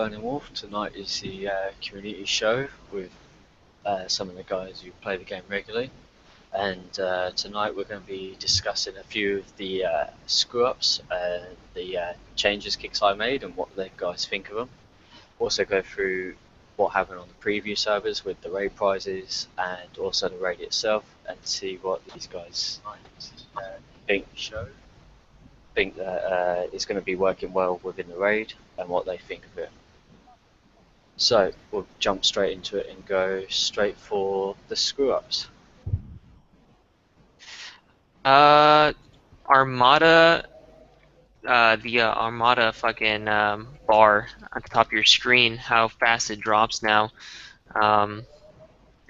Burning Wolf. Tonight is the community show with some of the guys who play the game regularly. And tonight we're going to be discussing a few of the screw-ups, the changes KickSci made and what the guys think of them. Also go through what happened on the preview servers with the raid prizes and also the raid itself, and see what these guys think think that it's going to be working well within the raid and what they think of it. So we'll jump straight into it and go straight for the screw-ups. Armada, the Armada fucking bar at the top of your screen, how fast it drops now.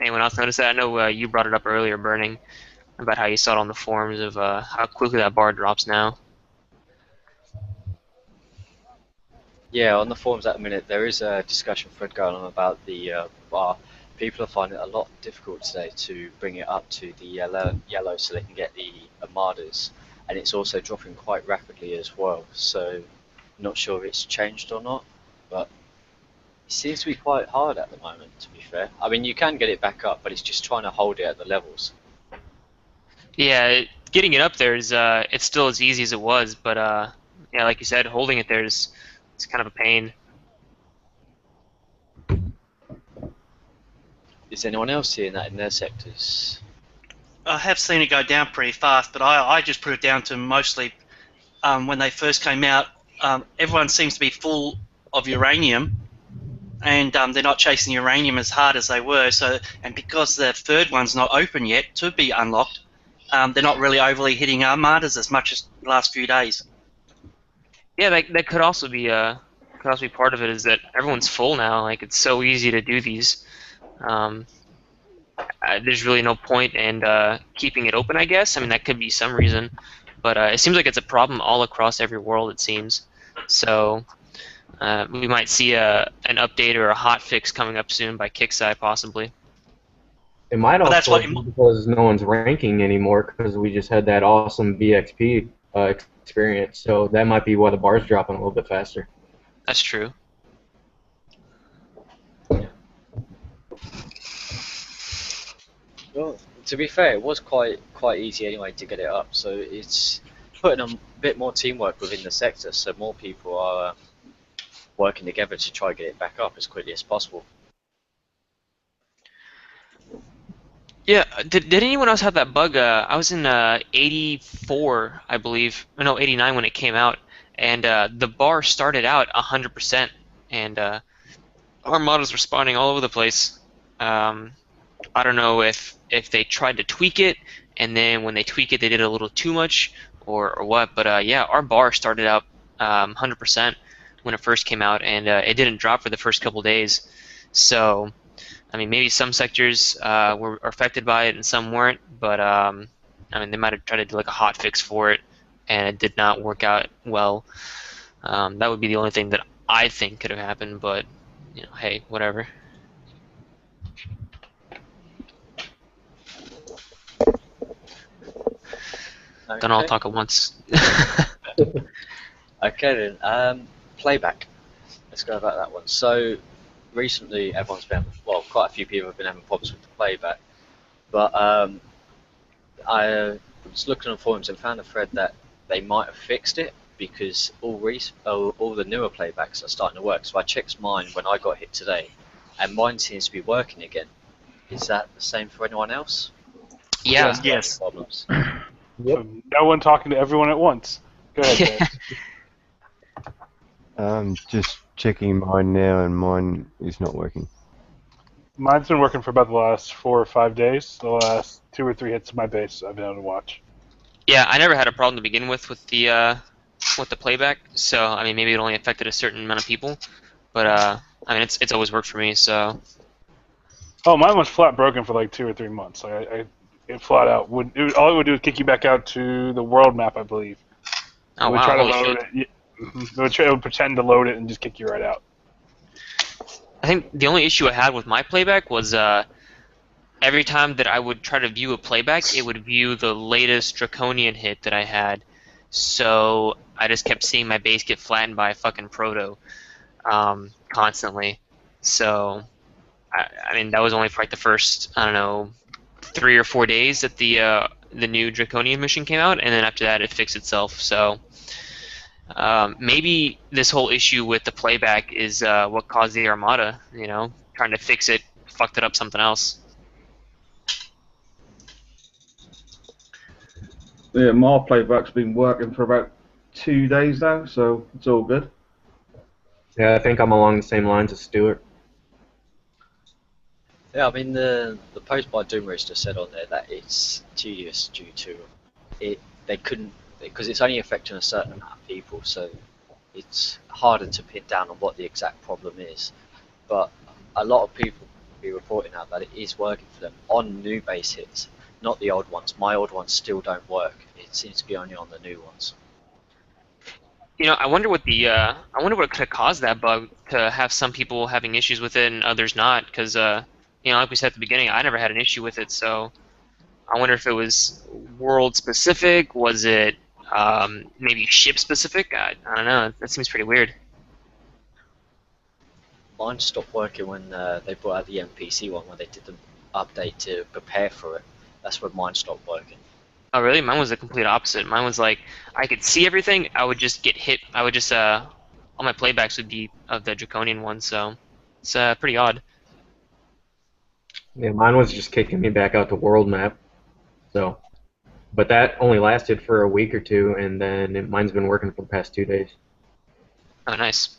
Anyone else notice that? I know you brought it up earlier, Burning, about how you saw it on the forums of how quickly that bar drops now. Yeah, on the forums at the minute there is a discussion thread going on about the bar. People are finding it a lot difficult today to bring it up to the yellow so they can get the Armadas, and it's also dropping quite rapidly as well. So not sure if it's changed or not, but it seems to be quite hard at the moment, to be fair. I mean, you can get it back up, but it's just trying to hold it at the levels. Yeah, getting it up there is it's still as easy as it was, but yeah, like you said, holding it there is it's kind of a pain. Is anyone else seeing that in their sectors? I have seen it go down pretty fast, but I just put it down to mostly when they first came out, everyone seems to be full of uranium, and they're not chasing uranium as hard as they were. So, and because the third one's not open yet to be unlocked, they're not really overly hitting Armadas as much as the last few days. Yeah, that could also be part of it, is that everyone's full now. Like, it's so easy to do these. There's really no point in keeping it open, I guess. I mean, that could be some reason, but it seems like it's a problem all across every world, it seems. So we might see an update or a hot fix coming up soon by KickSci, possibly. It might But that's also what be because no one's ranking anymore because we just had that awesome BXP experience, so that might be why the bar's dropping a little bit faster. That's true. Well, to be fair, it was quite easy anyway to get it up, so it's putting a bit more teamwork within the sector, so more people are working together to try and get it back up as quickly as possible. Yeah, did anyone else have that bug? I was in 84, I believe. No, 89 when it came out, and the bar started out 100%, and Armada's were spawning all over the place. I don't know if they tried to tweak it, and then when they tweak it, they did a little too much, or what. But yeah, our bar started out 100% when it first came out, and it didn't drop for the first couple days. So, I mean, maybe some sectors were affected by it and some weren't, but I mean, they might have tried to do like a hot fix for it, and it did not work out well. That would be the only thing that I think could have happened, but you know, hey, whatever. Okay. Don't all talk at once. Okay then, Playback. Let's go about that one. So recently, everyone's been, well, quite a few people have been having problems with the Playback, but I was looking on forums and found a thread that they might have fixed it because all the newer Playbacks are starting to work. So I checked mine when I got hit today, and mine seems to be working again. Is that the same for anyone else? Yeah. Yes. Problems. Yep. No one talking to everyone at once. Go ahead, guys. Just checking mine now, and mine is not working. Mine's been working for about the last 4 or 5 days. The last 2 or 3 hits of my base I've been able to watch. Yeah, I never had a problem to begin with the Playback. So I mean, maybe it only affected a certain amount of people, but I mean, it's always worked for me. So Oh, mine was flat broken for like 2 or 3 months. It flat out would. All it would do is kick you back out to the world map, I believe. oh It would wow, try to holy load shit. it. It would pretend to load it and just kick you right out. I think the only issue I had with my Playback was every time that I would try to view a Playback, it would view the latest Draconian hit that I had. So I just kept seeing my base get flattened by a fucking Proto. constantly. So, I mean, that was only for like the first, I don't know, 3 or 4 days that the new Draconian mission came out, and then after that it fixed itself. So maybe this whole issue with the playback is what caused the Armada. Trying to fix it fucked it up something else. Yeah, my playback's been working for about 2 days now, so it's all good. Yeah, I think I'm along the same lines as Stuart. Yeah, I mean the post by Doom Rooster said on there that it's tedious due to they couldn't, because it's only affecting a certain amount of people, so it's harder to pin down on what the exact problem is. But a lot of people be reporting out that it is working for them on new base hits, not the old ones. My old ones still don't work. It seems to be only on the new ones. I wonder what could have caused that bug to have some people having issues with it and others not, because like we said at the beginning, I never had an issue with it. So I wonder if it was world specific. Was it maybe ship specific? I don't know. That seems pretty weird. Mine stopped working when they brought out the NPC one, when they did the update to prepare for it. That's when mine stopped working. Oh really? Mine was the complete opposite. Mine was like I could see everything. I would just get hit. I would just all my playbacks would be of the Draconian one. So it's pretty odd. Yeah, mine was just kicking me back out to world map. So, but that only lasted for a week or two, and then mine's been working for the past 2 days. Oh nice.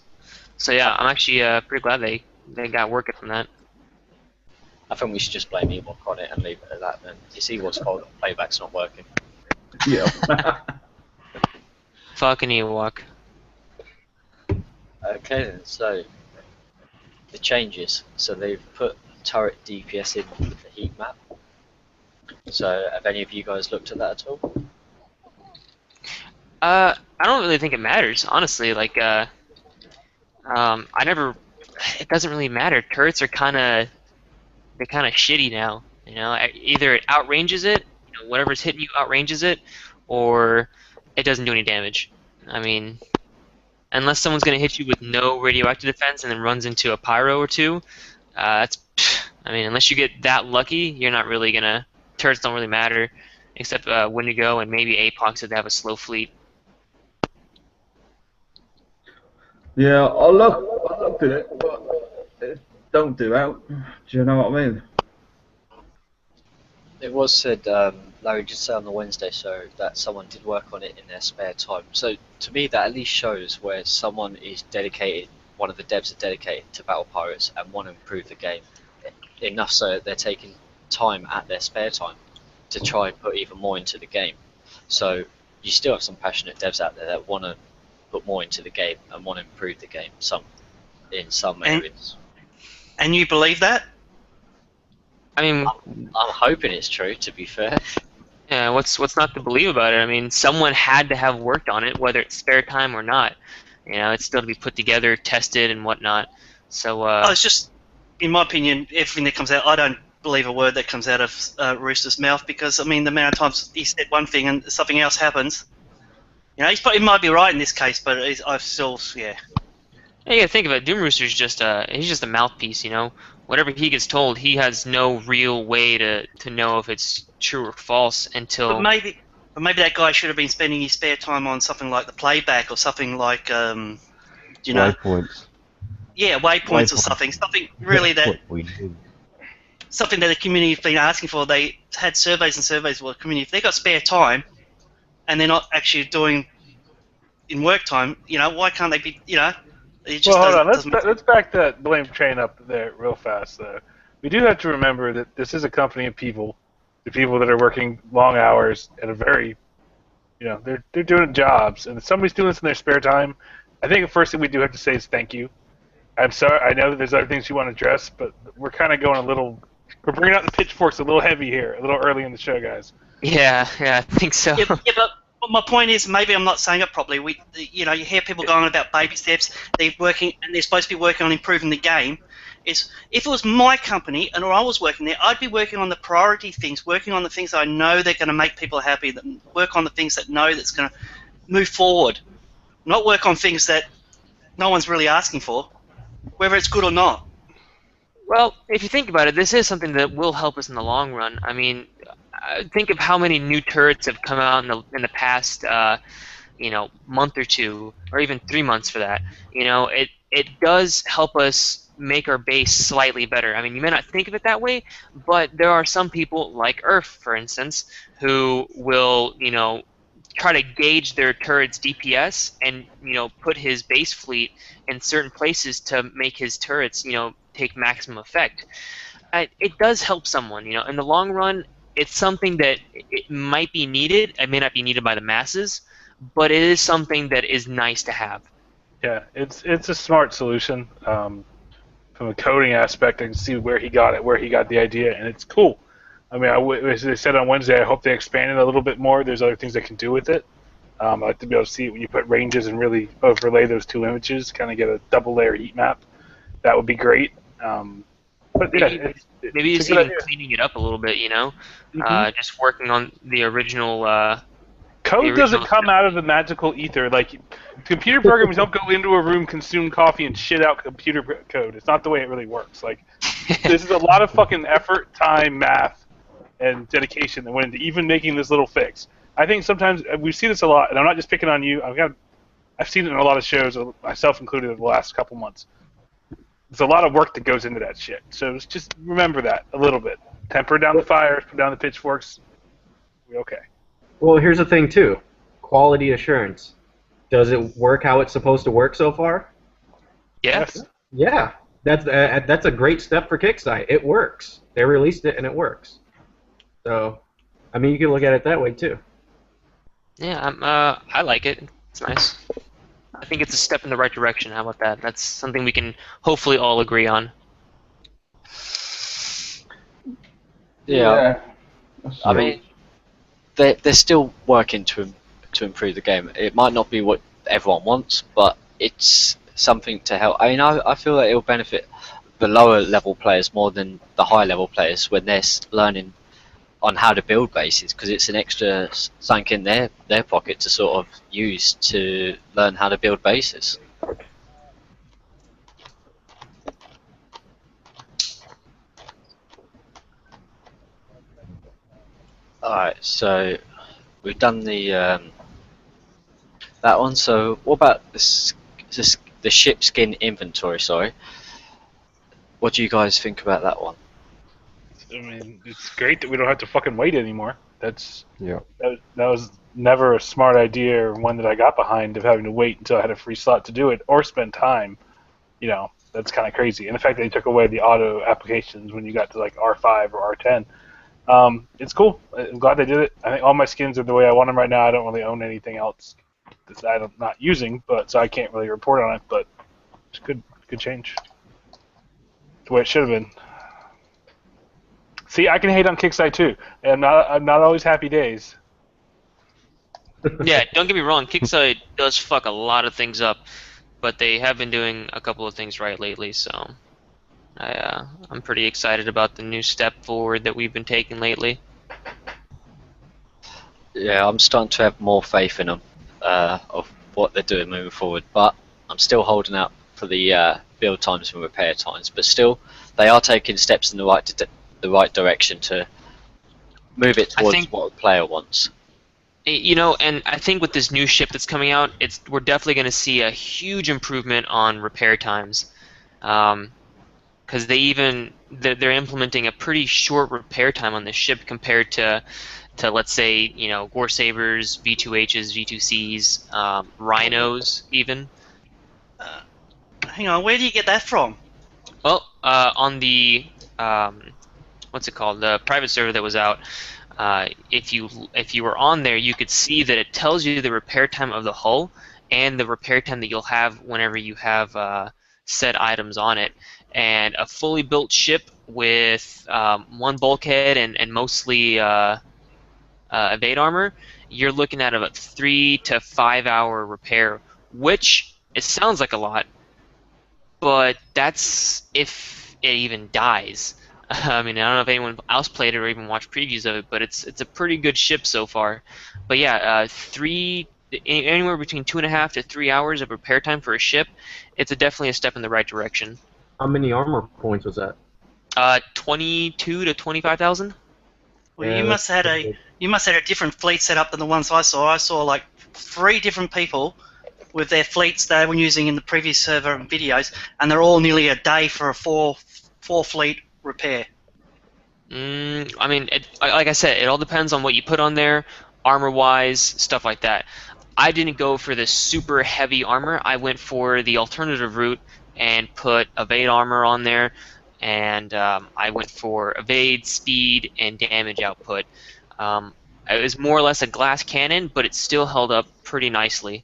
So yeah, I'm actually pretty glad they got working from that. I think we should just blame Ewok on it and leave it at that then. It's Ewok's fault that playback's not working. Yeah. Fucking Ewok. Okay then, so the changes. So they've put turret DPS in with the heat map. So have any of you guys looked at that at all? I don't really think it matters, honestly. Like, I never. It doesn't really matter. Turrets are they're kind of shitty now. Either it outranges it, whatever's hitting you outranges it, or it doesn't do any damage. I mean, unless someone's gonna hit you with no radioactive defense and then runs into a pyro or two, unless you get that lucky, you're not really gonna. Turrets don't really matter, except Wendigo and maybe Apox if they have a slow fleet. Yeah, I looked at it, but it don't do out. Do you know what I mean? It was said, Larry did say on the Wednesday show that someone did work on it in their spare time. So to me that at least shows where someone is dedicated, one of the devs are dedicated to Battle Pirates and want to improve the game enough so that they're taking time at their spare time to try and put even more into the game. So you still have some passionate devs out there that want to put more into the game and want to improve the game in some areas. And you believe that? I mean, I'm hoping it's true, to be fair. yeah, what's not to believe about it? I mean, someone had to have worked on it, whether it's spare time or not. It's still to be put together, tested, and whatnot. So, it's just, in my opinion, everything that comes out, I don't believe a word that comes out of Rooster's mouth, because, I mean, the amount of times he said one thing and something else happens. He might be right in this case, but I've still, yeah. Yeah, you gotta think of it. Doom Rooster's just he's just a mouthpiece, Whatever he gets told, he has no real way to know if it's true or false until. But maybe that guy should have been spending his spare time on something like the playback or something like, Waypoints. Yeah, waypoints or something really That's that. what we do. Something that the community have been asking for. They had surveys and surveys with the community. If they got spare time, and they're not actually doing in work time, why can't they be, It just Well, hold on. doesn't- Let's back that blame train up there real fast. We do have to remember that this is a company of people, the people that are working long hours at a very, they're doing jobs, and if somebody's doing this in their spare time, I think the first thing we do have to say is thank you. I'm sorry. I know that there's other things you want to address, but we're kind of going we're bringing out the pitchforks a little heavy here, a little early in the show, guys. Yeah, I think so. Yeah, but my point is, maybe I'm not saying it properly. You hear people going on about baby steps. They're working, and they're supposed to be working on improving the game. If it was my company and I was working there, I'd be working on the priority things, working on the things that I know they're going to make people happy. That work on the things that know that's going to move forward, not work on things that no one's really asking for, whether it's good or not. Well, if you think about it, this is something that will help us in the long run. I mean, think of how many new turrets have come out in the past, month or two, or even 3 months for that. It does help us make our base slightly better. I mean, you may not think of it that way, but there are some people, like Earth, for instance, who will, try to gauge their turret's DPS and, put his base fleet in certain places to make his turrets, take maximum effect. It does help someone, in the long run. It's something that it might be needed. It may not be needed by the masses, but it is something that is nice to have. Yeah, it's a smart solution. From a coding aspect, I can see where he got it, where he got the idea, and it's cool. I mean, as they said on Wednesday, I hope they expand it a little bit more. There's other things they can do with it. I'd like to be able to see it when you put ranges and really overlay those two images, kind of get a double layer heat map. That would be great. But yeah, maybe it's just a good even idea. cleaning it up a little bit, Mhm. just working on the original. Code doesn't come out of the magical ether. Like, computer programs don't go into a room, consume coffee, and shit out computer code. It's not the way it really works. Like, this is a lot of fucking effort, time, math, and dedication that went into even making this little fix. I think sometimes we see this a lot, and I'm not just picking on you. I've seen it in a lot of shows, myself included, in the last couple months. There's a lot of work that goes into that shit. So just remember that a little bit. Temper down the fires, put down the pitchforks. We're okay. Well, here's the thing too. Quality assurance. Does it work how it's supposed to work so far? Yeah. Yes. Yeah. That's a great step for Kicksite. It works. They released it and it works. So, I mean, you can look at it that way too. Yeah. I like it. It's nice. I think it's a step in the right direction. How about that? That's something we can hopefully all agree on. Yeah, That's I it. mean, they're still working to improve the game. It might not be what everyone wants, but it's something to help. I mean, I feel that it'll benefit the lower level players more than the high level players when they're learning on how to build bases, because it's an extra sunk in their pocket to sort of use to learn how to build bases. Alright, so we've done the that one. So what about the ship skin inventory? Sorry, what do you guys think about that one? I mean, it's great that we don't have to fucking wait anymore. Yeah. That was never a smart idea or one that I got behind, of having to wait until I had a free slot to do it or spend time. That's kind of crazy. And the fact that they took away the auto applications when you got to like R5 or R10. It's cool. I'm glad they did it. I think all my skins are the way I want them right now. I don't really own anything else that I'm not using, so I can't really report on it. But it's good change. It's the way it should have been. See, I can hate on Kicksite too, and I'm not always happy days. Yeah, don't get me wrong. Kicksite does fuck a lot of things up, but they have been doing a couple of things right lately. So I'm pretty excited about the new step forward that we've been taking lately. Yeah, I'm starting to have more faith in them of what they're doing moving forward, but I'm still holding out for the build times and repair times. But still, they are taking steps in the right direction to move it towards what the player wants. And I think with this new ship that's coming out, we're definitely going to see a huge improvement on repair times, because they're implementing a pretty short repair time on this ship compared to let's say Gore Sabers, V2Hs, V2Cs, Rhinos even. Hang on, where do you get that from? Well, on the what's it called? The private server that was out. If you were on there, you could see that it tells you the repair time of the hull and the repair time that you'll have whenever you have said items on it. And a fully built ship with one bulkhead and mostly evade armor, you're looking at a 3 to 5 hour repair, which it sounds like a lot, but that's if it even dies. I mean, I don't know if anyone else played it or even watched previews of it, but it's a pretty good ship so far. But yeah, 3 anywhere between 2.5 to 3 hours of repair time for a ship, it's definitely a step in the right direction. How many armor points was that? 22 to 25,000. Well, Yeah, you must have had a different fleet set up than the ones I saw. I saw like 3 different people with their fleets they were using in the previous server and videos, and they're all nearly a day for a four fleet repair. I mean, like I said, it all depends on what you put on there, armor-wise, stuff like that. I didn't go for the super heavy armor. I went for the alternative route and put evade armor on there, and I went for evade, speed, and damage output. It was more or less a glass cannon, but it still held up pretty nicely.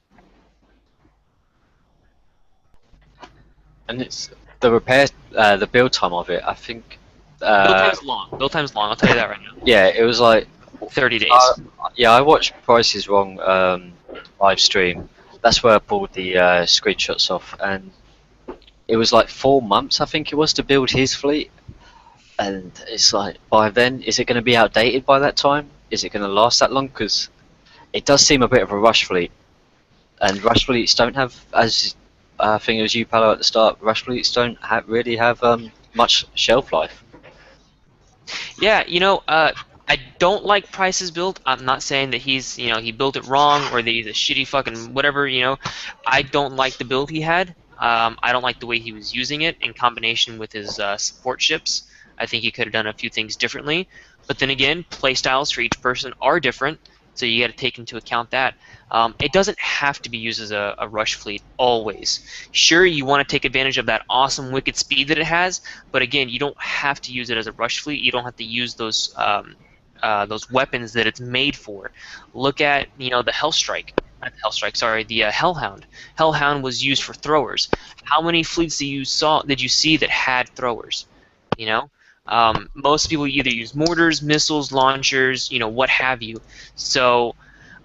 And it's the repair, the build time of it. I think. Build time's long. Build time's long. I'll tell you that right now. Yeah, it was like 30 days. yeah, I watched Price is Wrong live stream. That's where I pulled the screenshots off, and it was like 4 months, I think it was, to build his fleet. And it's like, by then, is it going to be outdated by that time? Is it going to last that long? Because it does seem a bit of a rush fleet, and rush fleets don't have, as I think it was you, Palo, at the start. Rush fleets don't really have much shelf life. Yeah, I don't like Price's build. I'm not saying that he's, he built it wrong or that he's a shitty fucking whatever, I don't like the build he had. I don't like the way he was using it in combination with his support ships. I think he could have done a few things differently. But then again, playstyles for each person are different, so you got to take into account that. It doesn't have to be used as a rush fleet always. Sure, you want to take advantage of that awesome wicked speed that it has, but again, you don't have to use it as a rush fleet. You don't have to use those weapons that it's made for. Look at the Hellstrike. Not the Hellstrike, sorry, the Hellhound. Hellhound was used for throwers. How many fleets did you see that had throwers? Most people either use mortars, missiles, launchers, what have you. So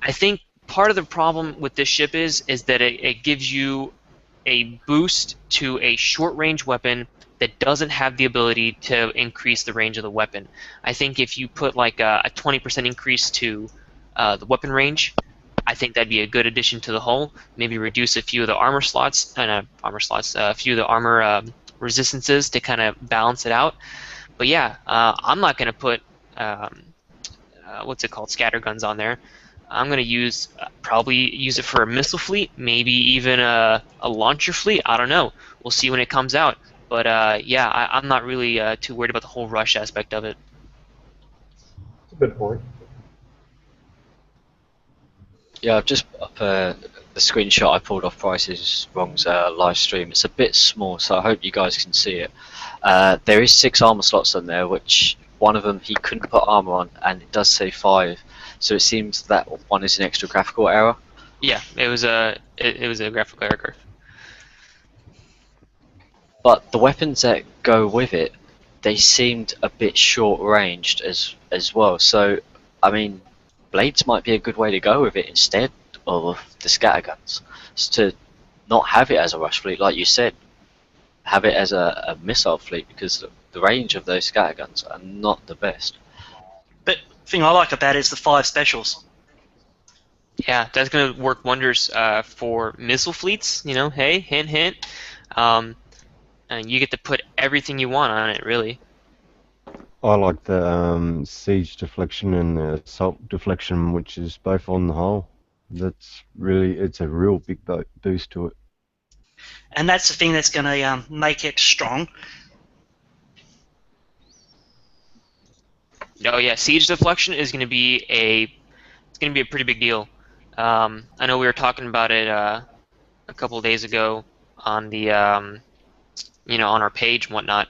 I think part of the problem with this ship is that it gives you a boost to a short-range weapon that doesn't have the ability to increase the range of the weapon. I think if you put like a 20% increase to the weapon range, I think that'd be a good addition to the hull. Maybe reduce a few of the armor slots, a few of the armor resistances to kind of balance it out. But yeah, I'm not going to put, what's it called, scatterguns on there. I'm going to probably use it for a missile fleet, maybe even a launcher fleet. I don't know. We'll see when it comes out. But yeah, I'm not really too worried about the whole rush aspect of it. That's a good point. Yeah, I've just the screenshot I pulled off Price's Wrong's live stream. It's a bit small, so I hope you guys can see it. There is 6 armor slots on there, which one of them he couldn't put armor on, and it does say 5. So it seems that one is an extra graphical error. Yeah, it was a graphical error. But the weapons that go with it, they seemed a bit short-ranged as well. So, I mean, blades might be a good way to go with it instead of the scatterguns. To not have it as a rush fleet, like you said, have it as a missile fleet, because the range of those scatterguns are not the best. But the thing I like about it is the 5 specials. Yeah, that's going to work wonders for missile fleets. Hey, hint, hint. And you get to put everything you want on it, really. I like the siege deflection and the assault deflection, which is both on the hull. It's a real big boost to it. And that's the thing that's going to make it strong. Oh yeah, siege deflection is going to be a pretty big deal. I know we were talking about it a couple of days ago on the on our page and whatnot.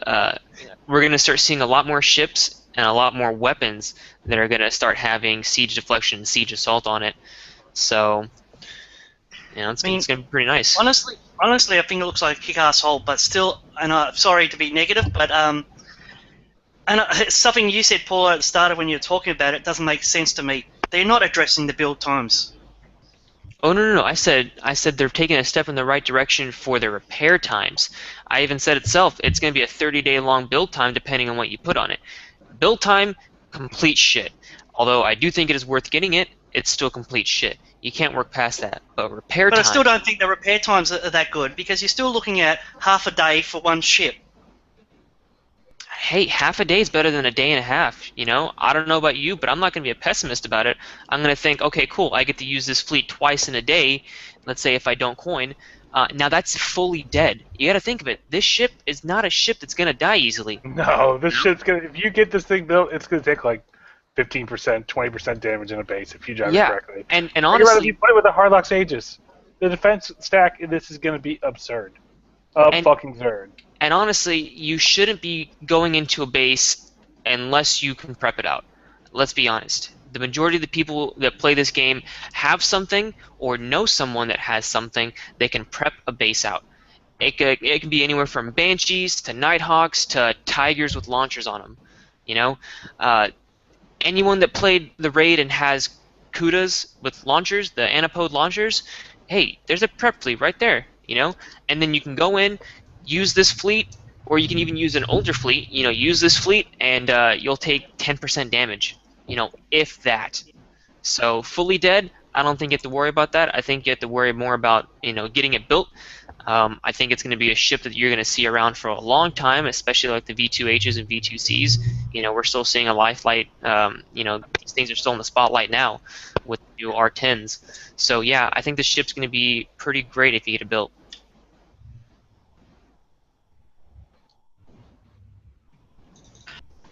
We're going to start seeing a lot more ships and a lot more weapons that are going to start having siege deflection and siege assault on it. So it's going to be pretty nice. Honestly, I think it looks like a kick-ass hull, but still, and I'm sorry to be negative, but and it's something you said, Paul, at the start when you were talking about it doesn't make sense to me. They're not addressing the build times. Oh no! I said they're taking a step in the right direction for their repair times. I even said it's going to be a 30-day long build time depending on what you put on it. Build time, complete shit. Although I do think it is worth getting it, it's still complete shit. You can't work past that. But repair But time. I still don't think the repair times are that good, because you're still looking at half a day for one ship. Hey, half a day is better than a day and a half. You know, I don't know about you, but I'm not going to be a pessimist about it. I'm going to think, okay, cool, I get to use this fleet twice in a day. Let's say if I don't coin. Now that's fully dead. You got to think of it. This ship is not a ship that's going to die easily. No, this shit's gonna. If you get this thing built, it's gonna take like 15%, 20% damage in a base if you drive it correctly. and Think about if honestly, you put it with the Hardlocks Aegis, the defense stack in this is gonna be absurd. Fucking absurd. and honestly, you shouldn't be going into a base unless you can prep it out. Let's be honest. The majority of the people that play this game have something or know someone that has something they can prep a base out. It can be anywhere from Banshees to Nighthawks to Tigers with launchers on them. You know, anyone that played the raid and has Kudas with launchers, the Antipode launchers, hey, there's a prep fleet right there. You know, and then you can go in, use this fleet, or you can even use an older fleet. You know, use this fleet and you'll take 10% damage. You know, if that. So fully dead, I don't think you have to worry about that. I think you have to worry more about, you know, getting it built. I think it's going to be a ship that you're going to see around for a long time, especially like the V2Hs and V2Cs. You know, we're still seeing a life light. You know, these things are still in the spotlight now with new R10s. So yeah, I think the ship's going to be pretty great if you get it built.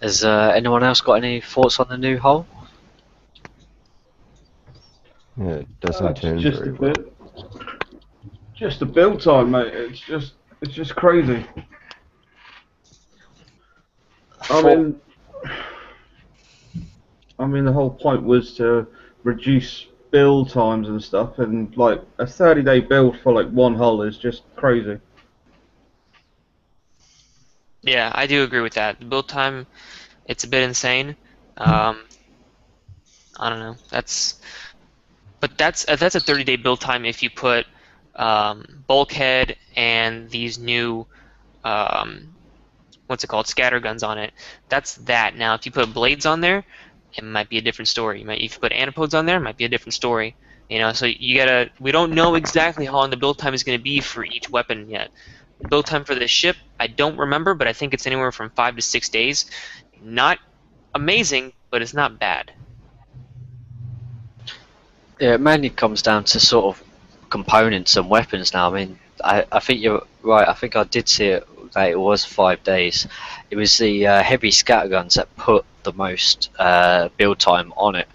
Has anyone else got any thoughts on the new hull? Yeah, it doesn't turn just very a well. bit. Just the build time, mate. It's just crazy. I mean, the whole point was to reduce build times and stuff, and like a 30-day build for like one hull is just crazy. Yeah, I do agree with that. The build time, it's a bit insane. I don't know. That's a 30-day build time if you put bulkhead and these new what's it called, scatter guns on it. That's that. Now, if you put blades on there, it might be a different story. If you put antipodes on there, it might be a different story. You know, so you gotta. We don't know exactly how long the build time is going to be for each weapon yet. The build time for this ship, I don't remember, but I think it's anywhere from 5 to 6 days. Not amazing, but it's not bad. Yeah, it mainly comes down to sort of components and weapons now. I mean, I think you're right. I think I did see it that it was 5 days. It was the heavy scatterguns that put the most build time on it.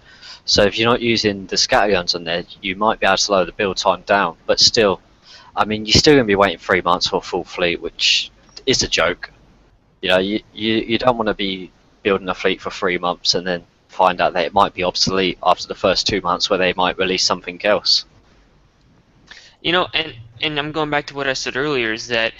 So if you're not using the scatterguns on there, you might be able to lower the build time down. But still, I mean, you're still going to be waiting 3 months for a full fleet, which is a joke. You know, you don't want to be building a fleet for 3 months and then find out that it might be obsolete after the first 2 months, where they might release something else. You know, and I'm going back to what I said earlier, is that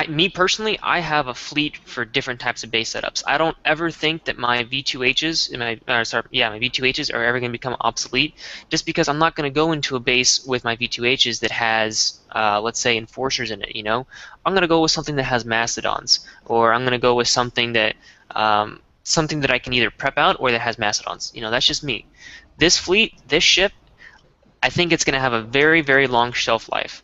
me personally, I have a fleet for different types of base setups. I don't ever think that my V2Hs, my V2Hs are ever going to become obsolete, just because I'm not going to go into a base with my V2Hs that has, let's say, enforcers in it. You know, I'm going to go with something that has mastodons, or I'm going to go with something that I can either prep out or that has mastodons. You know, that's just me. This fleet, this ship, I think it's going to have a very, very long shelf life.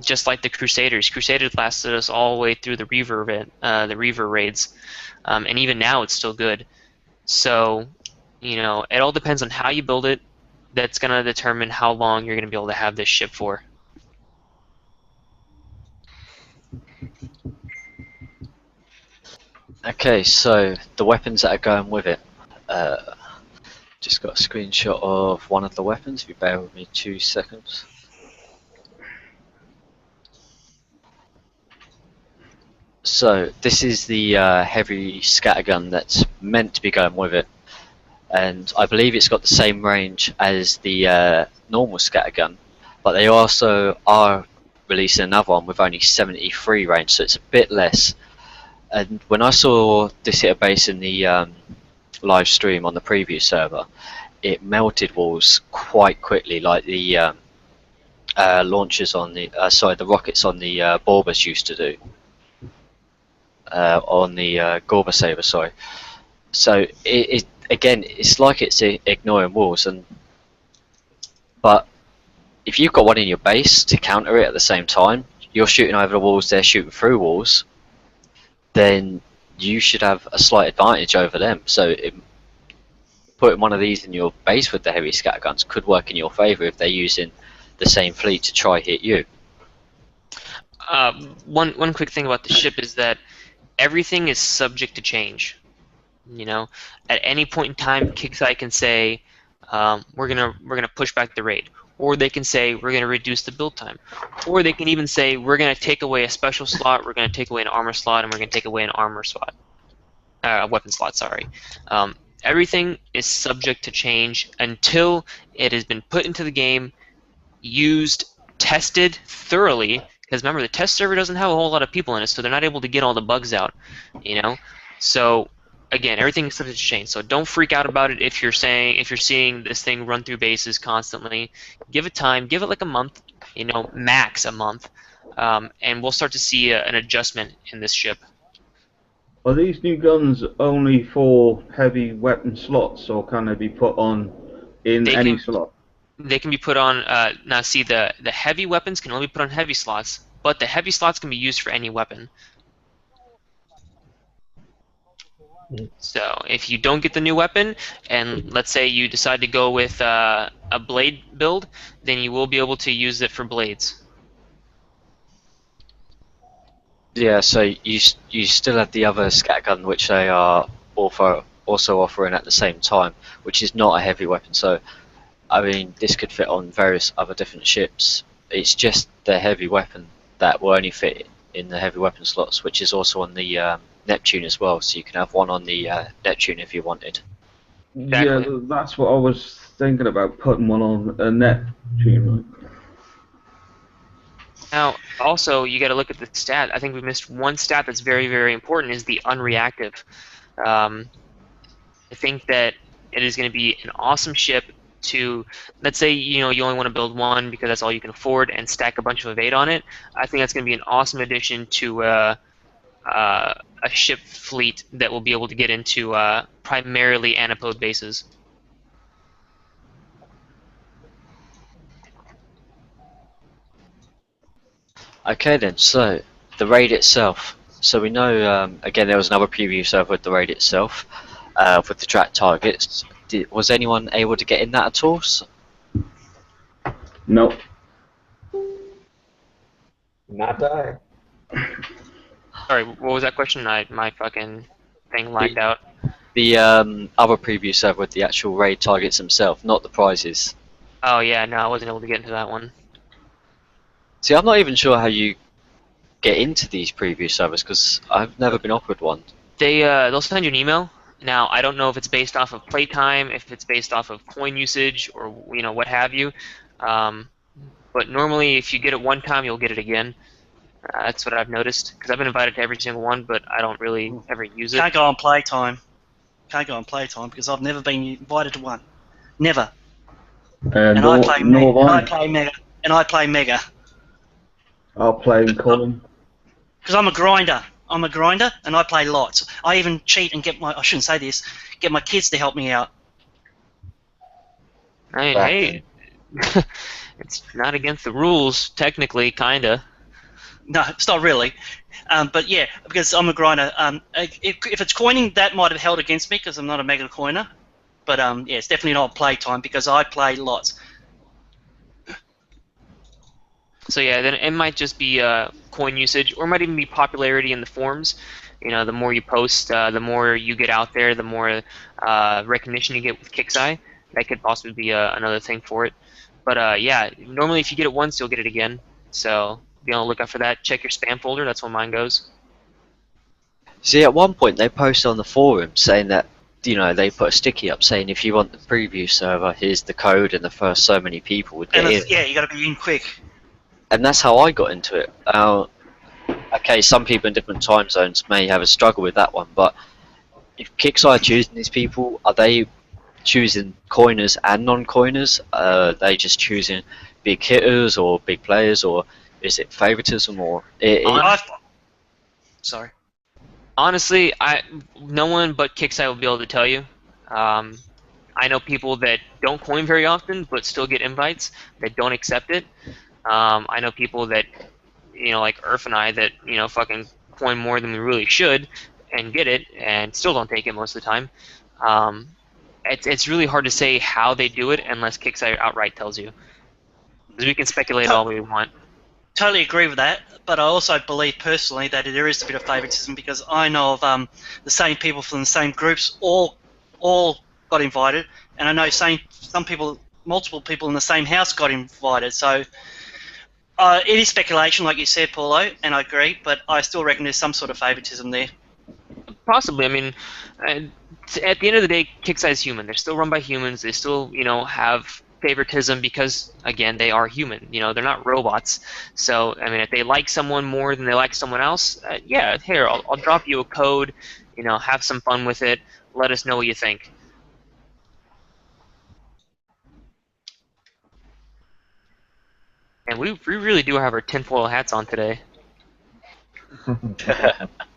Just like the Crusaders. Crusaders lasted us all the way through the Reaver event, the Reaver raids, and even now it's still good. So, you know, it all depends on how you build it. That's going to determine how long you're going to be able to have this ship for. Okay, so the weapons that are going with it. Just got a screenshot of one of the weapons, if you bear with me 2 seconds. So this is the heavy scattergun that's meant to be going with it, and I believe it's got the same range as the normal scattergun, but they also are releasing another one with only 73 range, so it's a bit less. And when I saw this hit a base in the live stream on the preview server, it melted walls quite quickly, like the launchers on the the rockets on the Borbas used to do. On the Gorba Saber, sorry. So again, it's like it's ignoring walls, but if you've got one in your base to counter it at the same time, you're shooting over the walls, they're shooting through walls, then you should have a slight advantage over them. So putting one of these in your base with the heavy scatterguns could work in your favour if they're using the same fleet to try hit you. One quick thing about the ship is that everything is subject to change. You know, at any point in time, Kixeye can say, we're gonna push back the raid, or they can say we're gonna reduce the build time, or they can even say we're gonna take away a special slot, we're gonna take away an armor slot, and we're gonna take away an armor slot, weapon slot. Sorry. Everything is subject to change until it has been put into the game, used, tested thoroughly. Because remember, the test server doesn't have a whole lot of people in it, so they're not able to get all the bugs out. You know, so again, everything is subject to change. So don't freak out about it if you're seeing this thing run through bases constantly. Give it time. Give it like a month. You know, max a month, and we'll start to see an adjustment in this ship. Are these new guns only for heavy weapon slots, or can they be put on in any slot? They can be put on. Now, see, the heavy weapons can only be put on heavy slots, but the heavy slots can be used for any weapon. So if you don't get the new weapon, and let's say you decide to go with a blade build, then you will be able to use it for blades. Yeah, so you still have the other scattergun, which they are also offering at the same time, which is not a heavy weapon. So I mean, this could fit on various other different ships. It's just the heavy weapon that will only fit in the heavy weapon slots, which is also on the Neptune as well. So you can have one on the Neptune if you wanted. Exactly. Yeah, that's what I was thinking about, putting one on a Neptune. Now, also, you got to look at the stat. I think we missed one stat that's very, very important, is the unreactive. I think that it is going to be an awesome ship to, let's say, you know, you only want to build one because that's all you can afford and stack a bunch of evade on it. I think that's going to be an awesome addition to a ship fleet that will be able to get into primarily antipode bases. Okay then, so the raid itself. So we know, again, there was another preview server with the raid itself, with the track targets. Was anyone able to get in that at all? Nope. Not die. Sorry, what was that question? My fucking thing lagged out. The other preview server with the actual raid targets themselves, not the prizes. Oh yeah, no, I wasn't able to get into that one. See, I'm not even sure how you get into these preview servers because I've never been offered one. They'll send you an email. Now, I don't know if it's based off of playtime, if it's based off of coin usage, or you know what have you. But normally, if you get it one time, you'll get it again. That's what I've noticed because I've been invited to every single one, but I don't really ever use it. Can't go on playtime. Can't go on playtime because I've never been invited to one. Never. And I play Mega. And I play Mega. I'll play in Colin. Because I'm a grinder. I'm a grinder, and I play lots. I even cheat and get I shouldn't say this, get my kids to help me out. Hey, it's not against the rules, technically, kinda. No, it's not really. But yeah, because I'm a grinder. If it's coining, that might have held against me because I'm not a mega coiner. But yeah, it's definitely not playtime because I play lots. So yeah, then it might just be coin usage, or it might even be popularity in the forums. You know, the more you post, the more you get out there, the more recognition you get with Kixeye. That could possibly be another thing for it. But yeah, normally if you get it once, you'll get it again. So be on the lookout for that. Check your spam folder. That's where mine goes. See, at one point they posted on the forum saying that, you know, they put a sticky up saying if you want the preview server, here's the code, and the first so many people would get in. Yeah, you got to be in quick. And that's how I got into it. Okay, some people in different time zones may have a struggle with that one, but if Kixeye are choosing these people, are they choosing coiners and non-coiners? Are they just choosing big hitters or big players, or is it favoritism, or Sorry. Honestly, no one but Kixeye will be able to tell you. I know people that don't coin very often, but still get invites that don't accept it. I know people that, like Urf and I, that fucking coin more than we really should, and get it, and still don't take it most of the time. It's really hard to say how they do it unless Kickstarter outright tells you. Because we can speculate all we want. Totally agree with that, but I also believe personally that there is a bit of favoritism because I know of the same people from the same groups all got invited, and I know some people, multiple people in the same house got invited. So it is speculation, like you said, Paulo, and I agree, but I still reckon there's some sort of favoritism there. Possibly. I mean, at the end of the day, Kickstarter is human. They're still run by humans. They still, have favoritism because, again, they are human. They're not robots. So, I mean, if they like someone more than they like someone else, yeah, here, I'll drop you a code. Have some fun with it. Let us know what you think. And we really do have our tinfoil hats on today.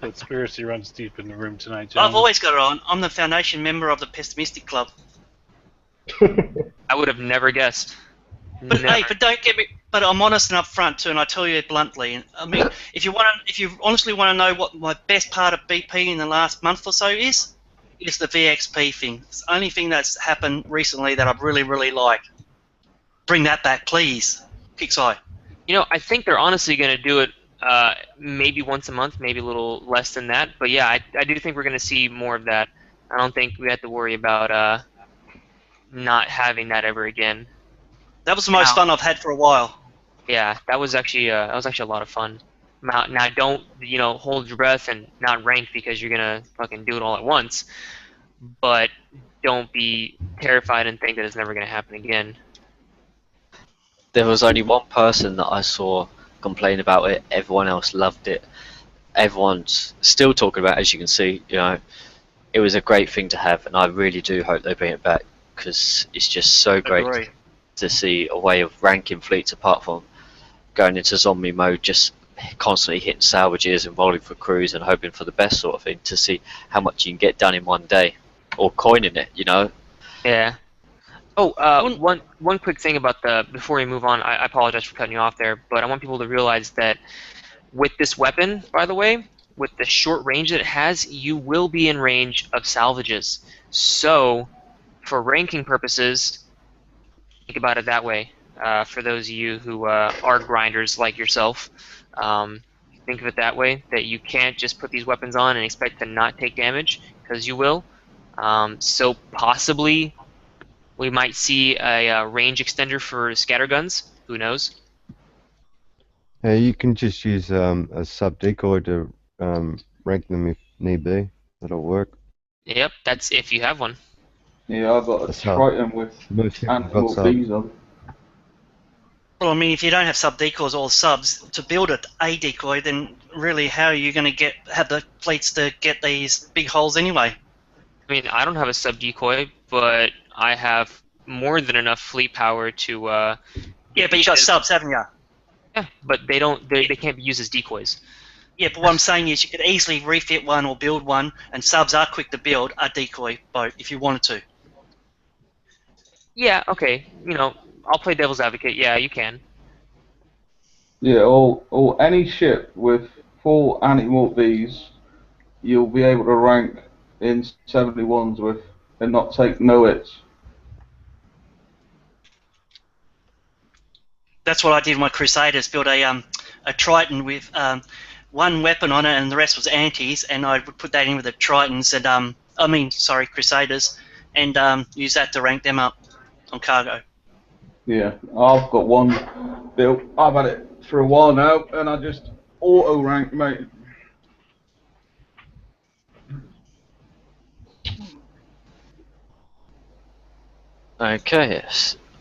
Conspiracy runs deep in the room tonight, I've gentlemen. always got it on. I'm the foundation member of the Pessimistic Club. I would have never guessed. But Never. hey, but don't get me. But I'm honest and upfront too, and I tell you bluntly. I mean, if you honestly want to know what my best part of BP in the last month or so is the VXP thing. It's the only thing that's happened recently that I've really, really liked. Bring that back, please. Kickseye. I think they're honestly going to do it maybe once a month, maybe a little less than that. But yeah, I do think we're going to see more of that. I don't think we have to worry about not having that ever again. That was the most fun I've had for a while. Yeah, that was actually a lot of fun. Now don't hold your breath and not rank because you're gonna fucking do it all at once. But don't be terrified and think that it's never gonna happen again. There was only one person that I saw complain about it. Everyone else loved it. Everyone's still talking about it, as you can see. It was a great thing to have, and I really do hope they bring it back because it's just so great Agree. to see a way of ranking fleets apart from going into zombie mode, just constantly hitting salvages and rolling for crews and hoping for the best sort of thing, to see how much you can get done in one day, or coining it, Yeah. Oh, one quick thing about before we move on, I apologize for cutting you off there, but I want people to realize that with this weapon, by the way, with the short range that it has, you will be in range of salvages. So, for ranking purposes, think about it that way. For those of you who are grinders like yourself, think of it that way, that you can't just put these weapons on and expect to not take damage, because you will. So possibly we might see a range extender for scatterguns. Who knows? Yeah, you can just use a sub decoy to rank them if need be. That'll work. Yep, that's if you have one. Yeah, I've got a That's how- Triton with Most people got animal sub. bees on. Well, I mean, if you don't have sub decoys or subs to build a decoy, then really, how are you going to have the fleets to get these big holes anyway? I mean, I don't have a sub decoy, but I have more than enough fleet power to. Yeah, but you got subs, haven't you? Yeah, but they don't. They can't be used as decoys. Yeah, but what I'm saying is you could easily refit one or build one, and subs are quick to build a decoy boat if you wanted to. Yeah. Okay. I'll play devil's advocate. Yeah, you can. Yeah, or any ship with 4 animal bees, you'll be able to rank in 71s with and not take no hits. That's what I did with my Crusaders. Built a Triton with one weapon on it, and the rest was antis, and I would put that in with the Tritons and Crusaders, and use that to rank them up on cargo. Yeah, I've got one built. I've had it for a while now, and I just auto rank, mate. Okay,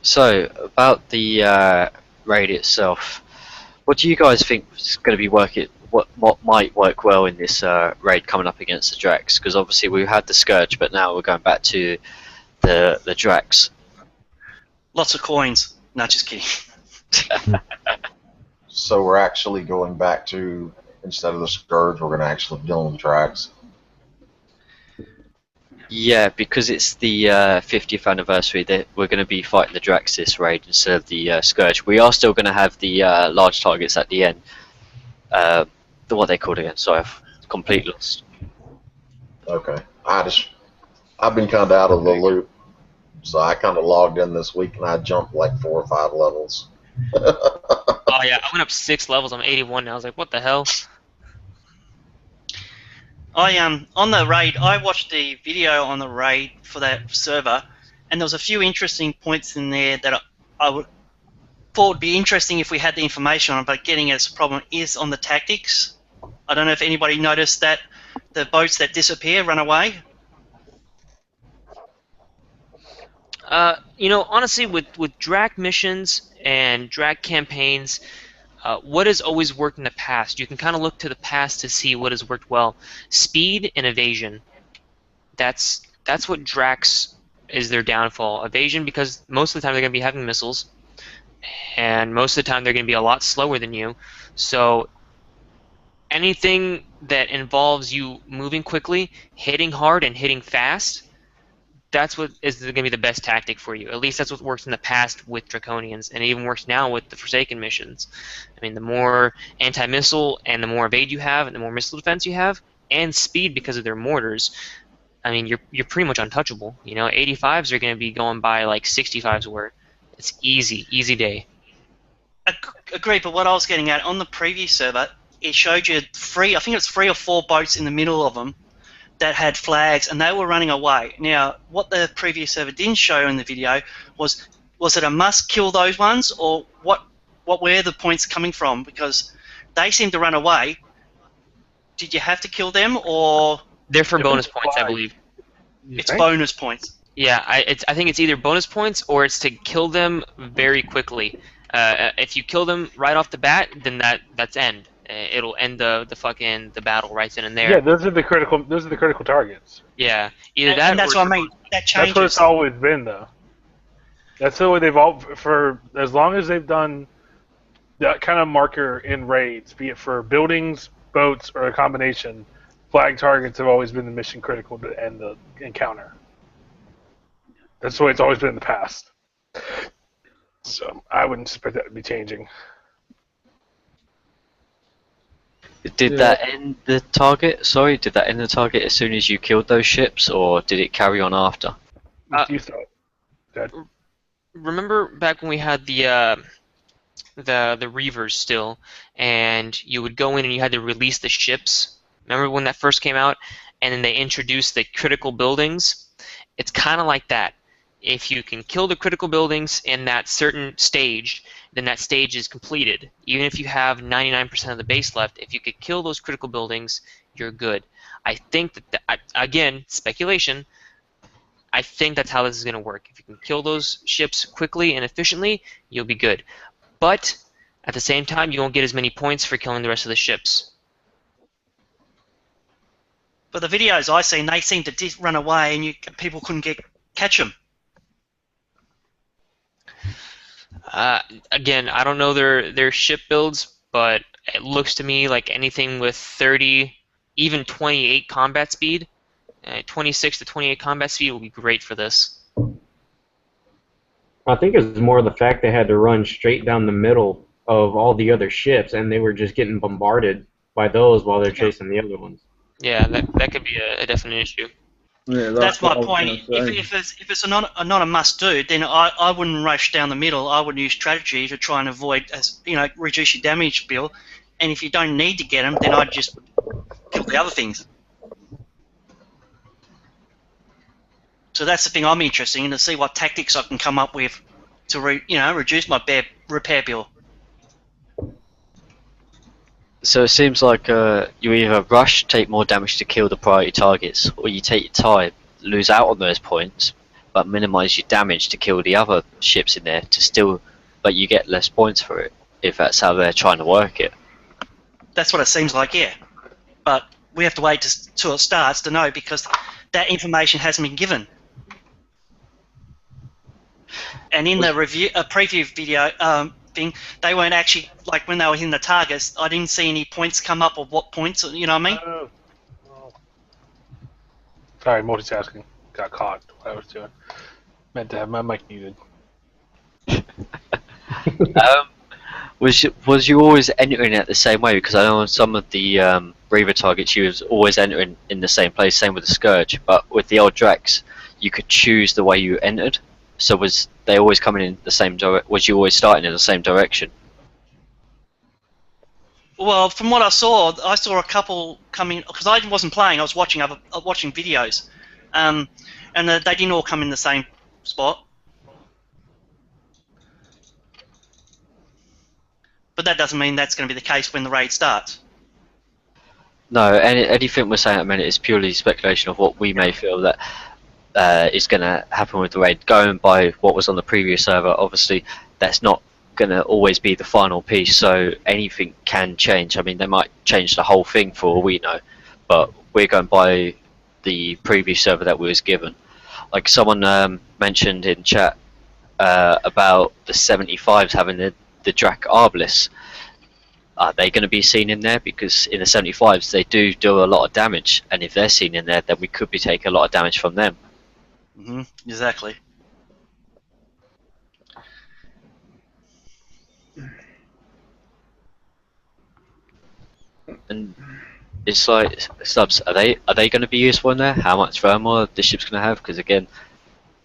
so about the raid itself, what do you guys think is going to be working? What might work well in this raid coming up against the Drax? Because obviously we had the Scourge, but now we're going back to the Drax. Lots of coins. No, just kidding. So we're actually going back to, instead of the Scourge, we're going to actually deal in tracks. Yeah, because it's the 50th anniversary, that we're going to be fighting the Draxis raid instead of the Scourge. We are still going to have the large targets at the end. What they called again? Sorry, I've completely lost. Okay. I've been kind of out of the loop, so I kind of logged in this week and I jumped like 4 or 5 levels. Oh yeah, I went up 6 levels. I'm 81 now. I was like, what the hell? On the raid, I watched the video on the raid for that server, and there was a few interesting points in there that I would thought would be interesting if we had the information on, but getting as a problem is on the tactics. I don't know if anybody noticed that the boats that disappear run away. You know, honestly, with drag missions and drag campaigns, what has always worked in the past? You can kind of look to the past to see what has worked well. Speed and evasion. That's what Drax is their downfall. Evasion, because most of the time they're going to be having missiles, and most of the time they're going to be a lot slower than you. So anything that involves you moving quickly, hitting hard, and hitting fast, that's what is going to be the best tactic for you. At least that's what works in the past with Draconians, and it even works now with the Forsaken missions. I mean, the more anti-missile and the more evade you have, and the more missile defense you have, and speed because of their mortars, I mean, you're pretty much untouchable. You know, 85s are going to be going by like 65s were. It's easy day. Agree, but what I was getting at on the preview server, it showed you I think it was 3 or 4 boats in the middle of them that had flags, and they were running away. Now, what the preview server didn't show in the video was it a must kill those ones, or what were the points coming from? Because they seem to run away. Did you have to kill them, or they're for bonus points, I believe. It's bonus points. Yeah, I think it's either bonus points or it's to kill them very quickly. If you kill them right off the bat, then that's end. It'll end the battle right then and there. Yeah, those are the critical targets. Yeah, either that. And that's what I mean. That changes. That's what it's always been, though. That's the way they've all for as long as they've done that kind of marker in raids, be it for buildings, boats, or a combination. Flag targets have always been the mission critical to end the encounter. That's the way it's always been in the past. So I wouldn't expect that to be changing. Did that end the target? Sorry, did that end the target as soon as you killed those ships, or did it carry on after? You thought that. Remember back when we had the Reavers still, and you would go in and you had to release the ships? Remember when that first came out, and then they introduced the critical buildings? It's kind of like that. If you can kill the critical buildings in that certain stage, then that stage is completed. Even if you have 99% of the base left, if you could kill those critical buildings, you're good. I think that, again, speculation, I think that's how this is going to work. If you can kill those ships quickly and efficiently, you'll be good. But at the same time, you won't get as many points for killing the rest of the ships. But the videos I seen, they seemed to run away, and people couldn't catch them. Again, I don't know their ship builds, but it looks to me like anything with 30, even 28 combat speed, 26 to 28 combat speed will be great for this. I think it's more the fact they had to run straight down the middle of all the other ships, and they were just getting bombarded by those while they're chasing the other ones. Yeah, that could be a definite issue. Yeah, that's my point. If it's not a must-do, then I wouldn't rush down the middle. I would use strategy to try and avoid, reduce your damage bill. And if you don't need to get them, then I'd just kill the other things. So that's the thing I'm interested in, to see what tactics I can come up with to reduce my repair bill. So it seems like you either rush, take more damage to kill the priority targets, or you take your time, lose out on those points, but minimize your damage to kill the other ships in there but you get less points for it, if that's how they're trying to work it. That's what it seems like, yeah. But we have to wait till it starts to know, because that information hasn't been given. And in the preview video thing, they weren't actually, like when they were in the targets, I didn't see any points come up of what points, you know what I mean? Sorry, multitasking. got caught what I was doing. Meant to have my mic muted. Was you always entering it the same way? Because I know on some of the Reaver targets you was always entering in the same place. Same with the Scourge, but with the old Drax, you could choose the way you entered. So was they always coming in the same Was you always starting in the same direction? Well, from what I saw a couple coming because I wasn't playing. I was watching watching videos, and they didn't all come in the same spot. But that doesn't mean that's going to be the case when the raid starts. No, anything we're saying at the minute is purely speculation of what we may feel that is going to happen with the raid. Going by what was on the previous server, obviously that's not going to always be the final piece, so anything can change. I mean, they might change the whole thing for all we know, but we're going by the previous server that we was given. Like someone mentioned in chat about the 75s having the Drac Arbalest. Are they going to be seen in there? Because in the 75s they do a lot of damage, and if they're seen in there, then we could be taking a lot of damage from them. Exactly. And it's like, subs, are they going to be useful in there? How much thermal the ship's going to have? Because again,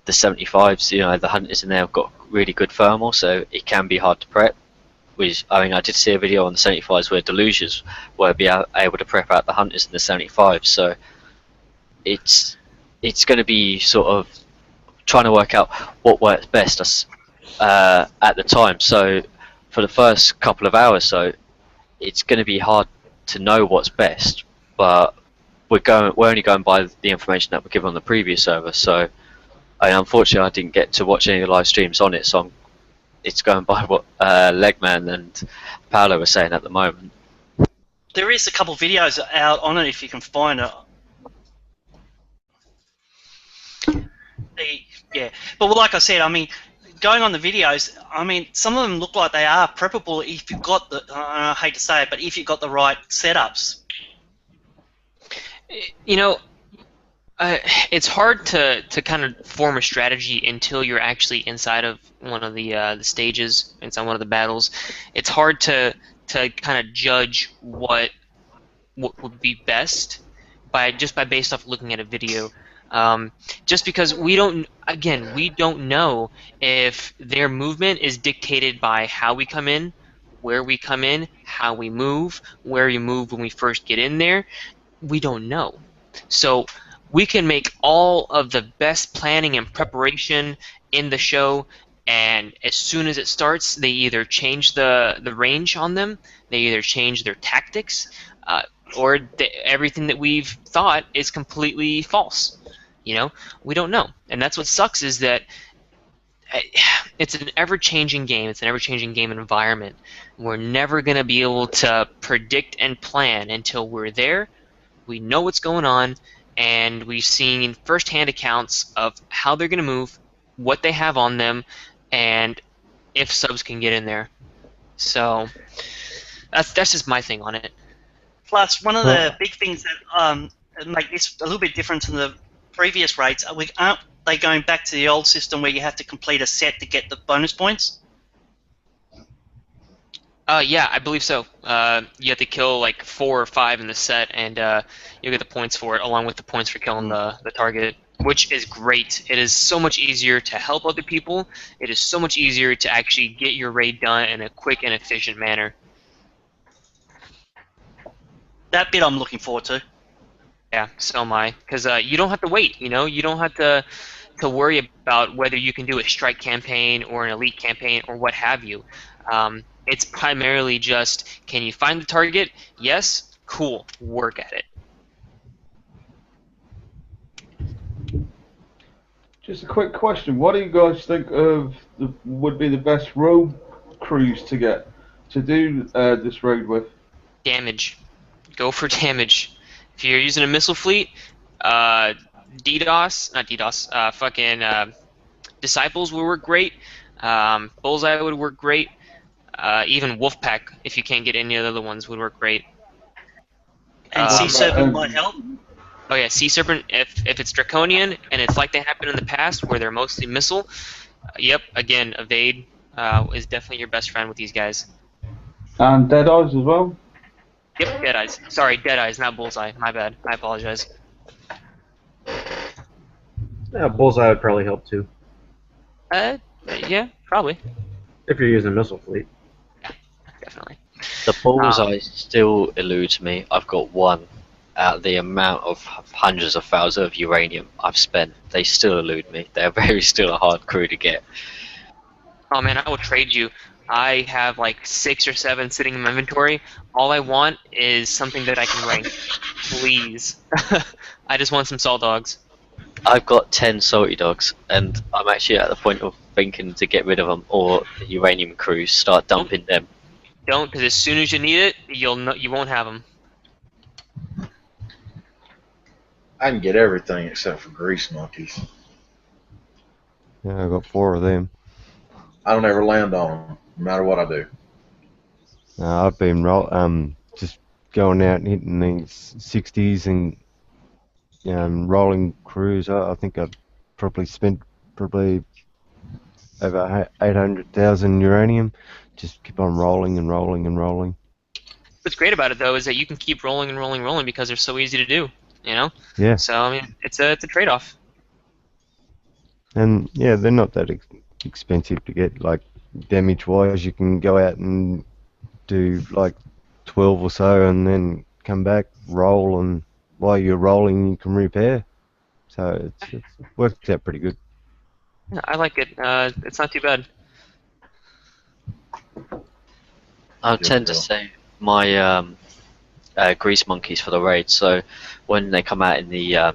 the 75s, you know, the hunters in there have got really good thermal, so it can be hard to prep. Which, I mean, I did see a video on the 75s where Delusions were able to prep out the hunters in the 75s, so it's going to be sort of trying to work out what works best at the time. So for the first couple of hours, so it's going to be hard to know what's best, but we're only going by the information that we're given on the previous server. So unfortunately I didn't get to watch any of the live streams on it, so it's going by what Legman and Paolo were saying at the moment. There is a couple of videos out on it if you can find it. Yeah, but like I said, I mean, going on the videos, I mean, some of them look like they are preppable if you've got the, I hate to say it, but if you've got the right setups. You know, it's hard to kind of form a strategy until you're actually inside of one of the stages, inside one of the battles. It's hard to kind of judge what would be best based off looking at a video. Just because we don't know if their movement is dictated by how we come in, where we come in, how we move, where we move when we first get in there. We don't know. So we can make all of the best planning and preparation in the show, and as soon as it starts, they either change the range on them, they either change their tactics, or everything that we've thought is completely false. You know, we don't know, and that's what sucks, is that it's an ever-changing game. It's an ever-changing game environment. We're never going to be able to predict and plan until we're there. We know what's going on, and we've seen first-hand accounts of how they're going to move, what they have on them, and if subs can get in there. So that's just my thing on it. Plus, one of the big things that make this a little bit different to the previous raids, aren't they going back to the old system where you have to complete a set to get the bonus points? Yeah, I believe so. You have to kill like 4 or 5 in the set, and you'll get the points for it, along with the points for killing the target, which is great. It is so much easier to help other people. It is so much easier to actually get your raid done in a quick and efficient manner. That bit I'm looking forward to. Yeah, so am I. Because you don't have to wait, you know? You don't have to worry about whether you can do a strike campaign or an elite campaign or what have you. It's primarily just, can you find the target? Yes? Cool. Work at it. Just a quick question. What do you guys think would be the best rogue crews to get to do this raid with? Damage. Go for damage. If you're using a missile fleet, Disciples would work great. Bullseye would work great. Even Wolfpack, if you can't get any of the other ones, would work great. And Sea Serpent might help. Oh yeah, Sea Serpent. If it's Draconian and it's like they happened in the past, where they're mostly missile. Yep. Again, evade is definitely your best friend with these guys. And Dead Eyes as well. Yep. Deadeyes. Sorry, Deadeyes, not Bullseye. My bad. I apologize. Yeah, Bullseye would probably help too, Yeah, probably. if you're using missile fleet. Definitely. The bullseye still eludes me. I've got one out of the amount of hundreds of thousands of uranium I've spent. They still elude me. They're very still a hard crew to get. Oh man, I will trade you. I have like 6 or 7 sitting in my inventory. All I want is something that I can rank. Please. I just want some salt dogs. I've got 10 salty dogs, and I'm actually at the point of thinking to get rid of them, or the uranium crews start dumping them. Don't, because as soon as you need it, you won't have them. I can get everything except for grease monkeys. Yeah, I got 4 of them. I don't ever land on them, no matter what I do. I've been just going out and hitting these 60s and rolling crews. I think I've probably spent over 800,000 uranium. Just keep on rolling and rolling and rolling. What's great about it though is that you can keep rolling and rolling and rolling because they're so easy to do. You know? Yeah. So I mean, it's a trade-off. And yeah, they're not that expensive to get. Like damage-wise, you can go out and do like 12 or so, and then come back, roll, and while you're rolling, you can repair. So it works out pretty good. Yeah, I like it. It's not too bad. I tend to say my grease monkeys for the raid. So when they come out in the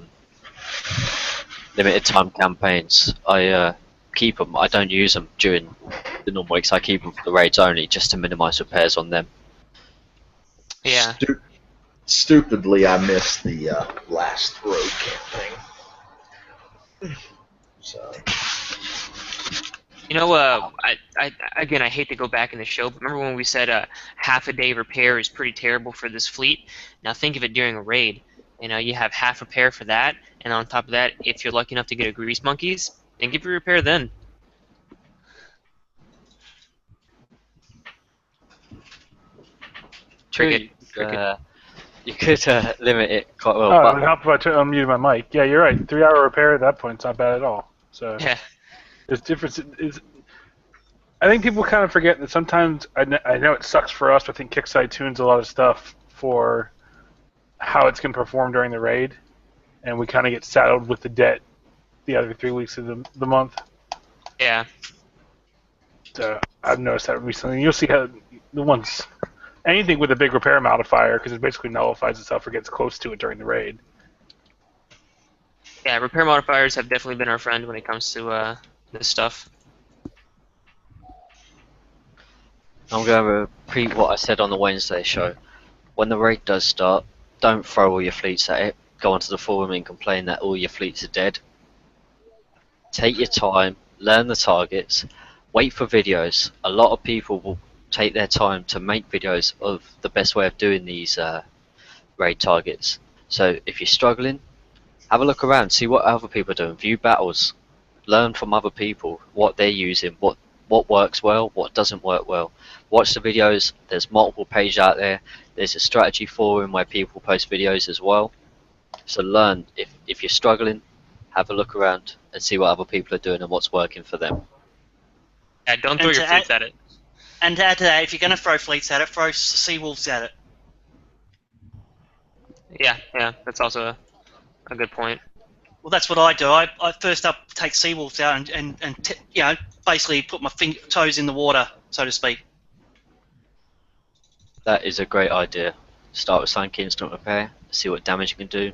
limited time campaigns, I keep them. I don't use them during the normal weeks. I keep them for the raids only, just to minimise repairs on them. Yeah. Stupidly, I missed the last road campaign. So. You know, again, I hate to go back in the show, but remember when we said half a day repair is pretty terrible for this fleet? Now think of it during a raid. You know, you have half repair for that, and on top of that, if you're lucky enough to get a grease monkeys, then give your repair then. Cricket. You could limit it quite well. Oh, but it would help if I unmuted my mic. Yeah, you're right. 3-hour repair at that point is not bad at all. So Yeah. there's difference. I think people kind of forget that sometimes, I know it sucks for us, but I think Kickside tunes a lot of stuff for how it's going to perform during the raid, and we kind of get saddled with the debt the other 3 weeks of the month. Yeah. So I've noticed that recently. You'll see how the ones, anything with a big repair modifier, because it basically nullifies itself or gets close to it during the raid. Yeah, repair modifiers have definitely been our friend when it comes to this stuff. I'm going to repeat what I said on the Wednesday show. When the raid does start, don't throw all your fleets at it. Go onto the forum and complain that all your fleets are dead. Take your time, learn the targets, wait for videos. A lot of people will take their time to make videos of the best way of doing these raid targets. So if you're struggling, have a look around, see what other people are doing, view battles, learn from other people what they're using, what works well, what doesn't work well. Watch the videos. There's multiple pages out there. There's a strategy forum where people post videos as well. So learn. If you're struggling, have a look around and see what other people are doing and what's working for them. Yeah, don't throw your fleets at it. And to add to that, if you're going to throw fleets at it, throw Seawolves at it. Yeah, that's also a good point. Well, that's what I do. I first up take Seawolves out and you know, basically put my toes in the water, so to speak. That is a great idea. Start with Sunk Instant Repair, see what damage you can do,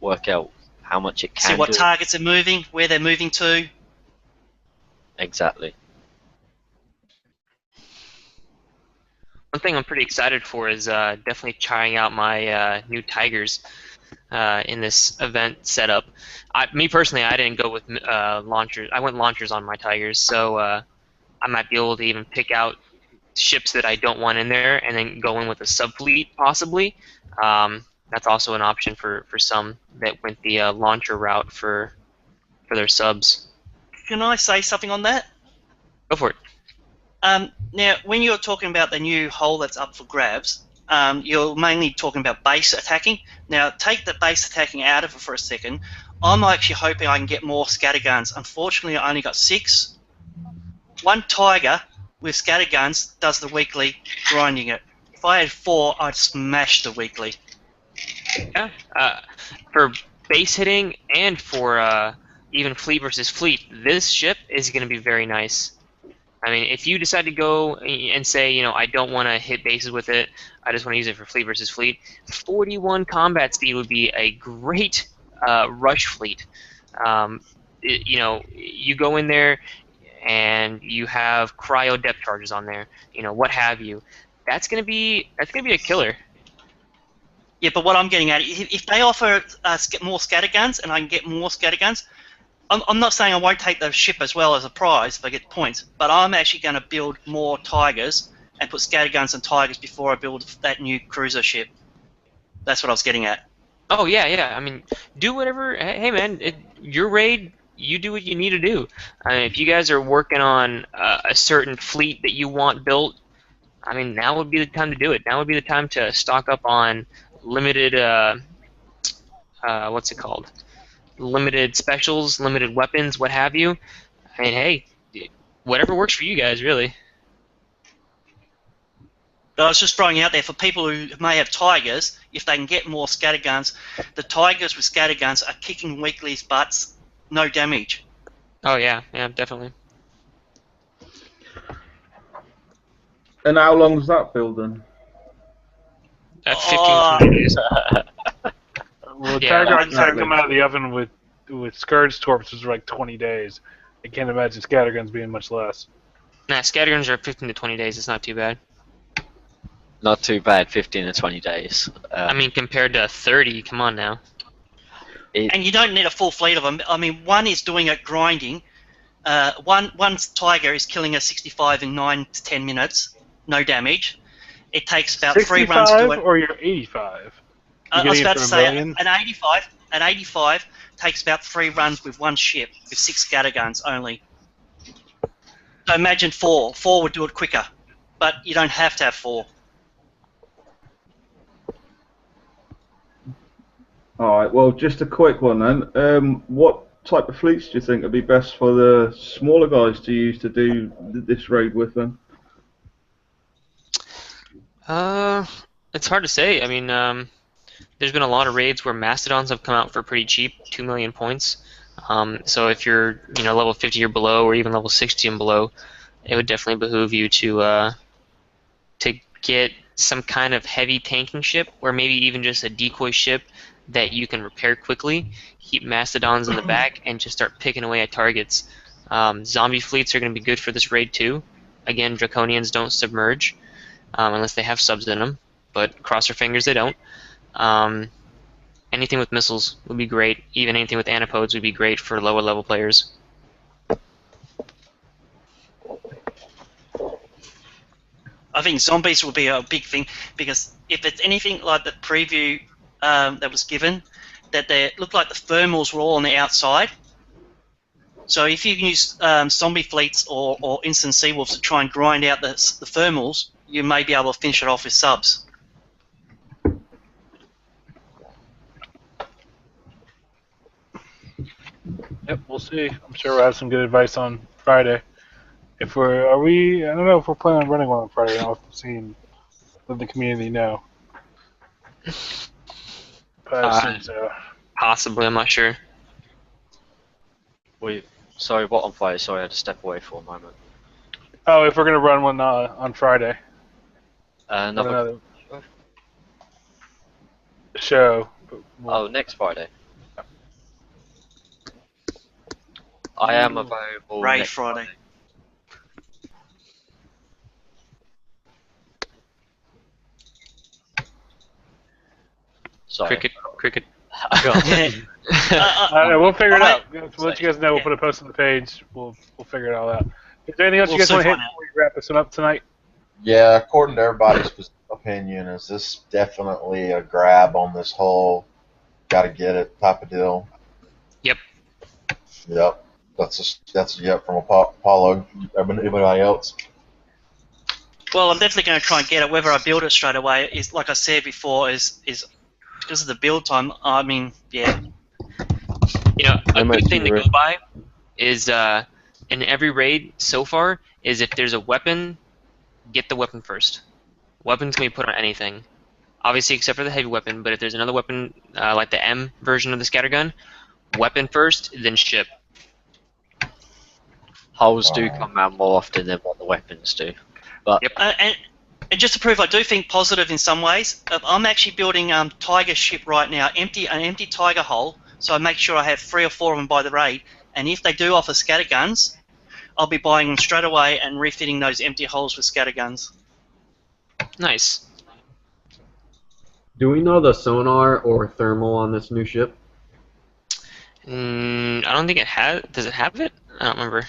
work out how much it can do. See what targets are moving, where they're moving to. Exactly. One thing I'm pretty excited for is definitely trying out my new Tigers in this event setup. Me personally, I didn't go with launchers. I went launchers on my Tigers, so I might be able to even pick out ships that I don't want in there and then go in with a sub-fleet possibly. That's also an option for some that went the launcher route for their subs. Can I say something on that? Go for it. Now, when you're talking about the new hole that's up for grabs, you're mainly talking about base attacking. Now, take the base attacking out of it for a second. I'm actually hoping I can get more scatterguns. Unfortunately, I only got 6. One Tiger with scatterguns does the weekly, grinding it. If I had 4, I'd smash the weekly. Yeah. For base hitting and for even fleet versus fleet, this ship is going to be very nice. I mean, if you decide to go and say, you know, I don't want to hit bases with it, I just want to use it for fleet versus fleet, 41 combat speed would be a great rush fleet. You know, you go in there and you have cryo depth charges on there, you know, what have you. That's gonna be a killer. Yeah, but what I'm getting at, if they offer more scatterguns and I can get more scatterguns, I'm not saying I won't take the ship as well as a prize if I get points, but I'm actually going to build more Tigers and put scatterguns and Tigers before I build that new cruiser ship. That's what I was getting at. Oh yeah, yeah. I mean, do whatever. Hey man, your raid. You do what you need to do. If you guys are working on a certain fleet that you want built, I mean, now would be the time to do it. Now would be the time to stock up on limited. What's it called? Limited specials, limited weapons, what have you. I mean, hey, whatever works for you guys, really. But I was just throwing out there for people who may have Tigers, if they can get more scatterguns, the Tigers with scatterguns are kicking weekly's butts, no damage. Oh yeah, yeah, definitely. And how long's that building? 15 days. Well, Yeah, Tiger that's had to not come out of the oven with Scourge Torps for like 20 days. I can't imagine scatterguns being much less. Nah, scatterguns are 15 to 20 days. It's not too bad. Not too bad, 15 to 20 days. I mean, compared to 30, come on now. And you don't need a full fleet of them. I mean, one is doing it grinding. One Tiger is killing a 65 in 9 to 10 minutes, no damage. It takes about 3 runs to do it. or you're 85? I was about to say million? an 85 takes about 3 runs with one ship with 6 scatterguns only. So imagine 4. 4 would do it quicker, but you don't have to have 4. Alright, well, just a quick one then. What type of fleets do you think would be best for the smaller guys to use to do this raid with them? It's hard to say. I mean, there's been a lot of raids where Mastodons have come out for pretty cheap, 2 million points. So if you're, you know, level 50 or below, or even level 60 and below, it would definitely behoove you to get some kind of heavy tanking ship, or maybe even just a decoy ship that you can repair quickly, keep Mastodons in the back, and just start picking away at targets. Zombie fleets are going to be good for this raid too. Again, Draconians don't submerge unless they have subs in them, but cross your fingers they don't. Anything with missiles would be great. Even anything with anapodes would be great for lower level players. I think zombies will be a big thing, because if it's anything like the preview that was given, that they looked like the thermals were all on the outside. So if you can use zombie fleets or instant seawolves to try and grind out the thermals, you may be able to finish it off with subs. Yep, we'll see. I'm sure we'll have some good advice on Friday. I don't know if we're planning on running one on Friday. I'll have to see and let the community know. But I assume so. Possibly, I'm not sure. Sorry, what on fire? Sorry, I had to step away for a moment. Oh, if we're gonna run one on Friday. Another show. Oh, next Friday. I am available. Raid next Friday. Sorry. Cricket. We'll figure it out. We'll let you guys know. We'll put a post on the page. We'll figure it all out. Is there anything else you guys want to hit before we wrap this one up tonight? Yeah, according to everybody's opinion, is this definitely a grab on this whole got to get it type of deal? Yep. Yep. That's a yep from Apollo. Anybody else? Well, I'm definitely going to try and get it. Whether I build it straight away is, like I said before, is because of the build time. I mean, yeah. You know, a How much good thing to you go by is in every raid so far is if there's a weapon, get the weapon first. Weapons can be put on anything, obviously except for the heavy weapon. But if there's another weapon like the M version of the scattergun, weapon first, then ship. Holes do come out more often than what the weapons do. But Yep. And just to prove I do think positive in some ways, I'm actually building Tiger ship right now, an empty Tiger hull, so I make sure I have 3 or 4 of them by the raid, and if they do offer scatterguns, I'll be buying them straight away and refitting those empty hulls with scatterguns. Nice. Do we know the sonar or thermal on this new ship? I don't think it has. Does it have it? I don't remember.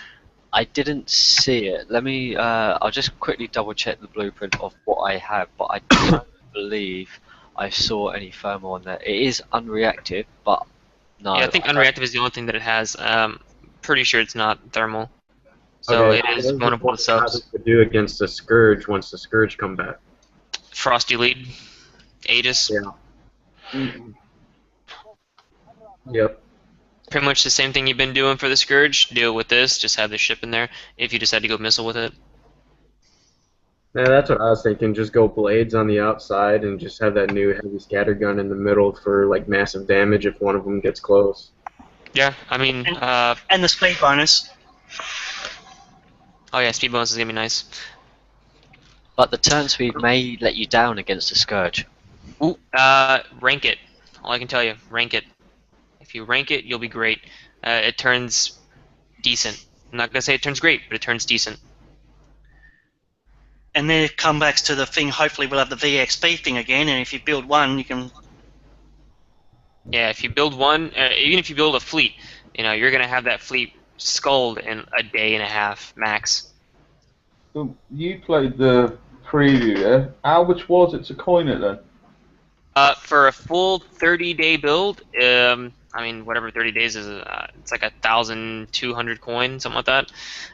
I didn't see it. Let me. I'll just quickly double check the blueprint of what I have, but I don't believe I saw any thermal on there. It is unreactive, but no. Yeah, I think unreactive is the only thing that it has. Pretty sure it's not thermal. So Okay, it is vulnerable to How subs. does it do against the Scourge once the Scourge come back? Frosty lead. Aegis. Yeah. Yep. Pretty much the same thing you've been doing for the Scourge. Deal with this. Just have the ship in there. If you decide to go missile with it. Yeah, that's what I was thinking. Just go blades on the outside and just have that new heavy scattergun in the middle for like massive damage if one of them gets close. Yeah, I mean, And the speed bonus. oh yeah, speed bonus is gonna be nice. But the turn speed may let you down against the Scourge. Ooh, rank it. All I can tell you, rank it. If you rank it, you'll be great. It turns decent. I'm not gonna say it turns great, but it turns decent. And then it comes back to the thing, hopefully we'll have the VXP thing again, and if you build one, you can... Yeah, if you build one, even if you build a fleet, you know, you're gonna have that fleet sculled in a day and a half max. So you played the preview, yeah? How much was it to coin it then? For a full 30-day build, I mean, whatever 30 days is, it's like 1,200 coin, something like that.